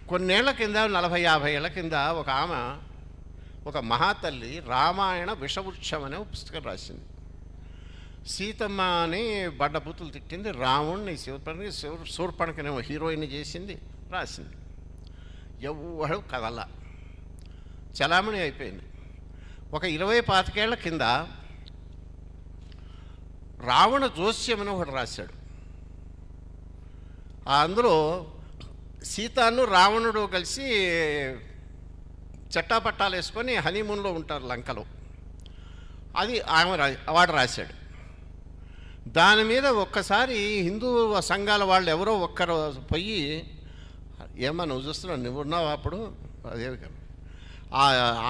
కొన్నేళ్ల కింద 40-50 ఏళ్ల కింద ఒక ఆమె, ఒక మహాతల్లి రామాయణ విషవృక్షం అనే ఒక పుస్తకం రాసింది. సీతమ్మ అని బండబూతులు తిట్టింది, రాముడిని శూర్పణఖనేమో హీరోయిన్ చేసింది, రాసింది. ఎవ్వడు కదల చలామణి అయిపోయింది. ఒక 20-25 ఏళ్ల కింద రావణ జోస్యం అని ఒకటి రాశాడు. అందులో సీతాను రావణుడు కలిసి చట్టాపట్టాలు వేసుకొని హనీమూన్లో ఉంటారు లంకలో. అది వాడు రాశాడు. దాని మీద ఒక్కసారి హిందూ సంఘాల వాళ్ళు ఎవరో ఒక్కరు పోయి, ఏమన్నా నువ్వు చూస్తున్నావు, నువ్వు ఉన్నావు అప్పుడు, అదే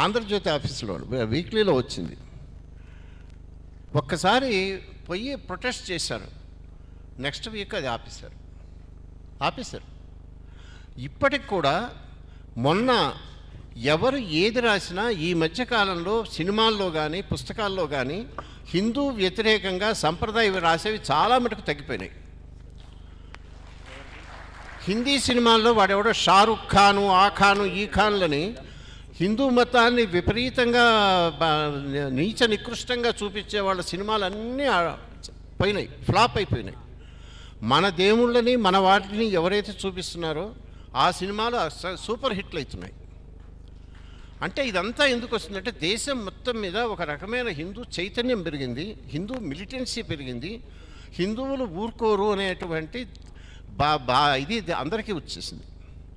ఆంధ్రజ్యోతి ఆఫీసులో వీక్లీలో వచ్చింది. ఒక్కసారి పోయి ప్రొటెస్ట్ చేశారు. నెక్స్ట్ వీక్ అది ఆపేశారు. ఇప్పటికి కూడా మొన్న ఎవరు ఏది రాసినా ఈ మధ్యకాలంలో సినిమాల్లో కానీ పుస్తకాల్లో కానీ హిందూ వ్యతిరేకంగా సంప్రదాయ రాసేవి చాలా మటుకు తగ్గిపోయినాయి. హిందీ సినిమాల్లో వాడెవడో షారుఖ్ ఖాను, ఆ ఖాను, ఈ ఖాన్లని హిందూ మతాన్ని విపరీతంగా నీచ నికృష్టంగా చూపించే వాళ్ళ సినిమాలన్నీ పోయినాయి, ఫ్లాప్ అయిపోయినాయి. మన దేవుళ్ళని మన వాటిని ఎవరైతే చూపిస్తున్నారో ఆ సినిమాలు సూపర్ హిట్లు అవుతున్నాయి. అంటే ఇదంతా ఎందుకు వస్తుందంటే దేశం మొత్తం మీద ఒక రకమైన హిందూ చైతన్యం పెరిగింది, హిందూ మిలిటెన్సీ పెరిగింది, హిందువులు ఊరుకోరు అనేటువంటి ఇది అందరికీ వచ్చేసింది.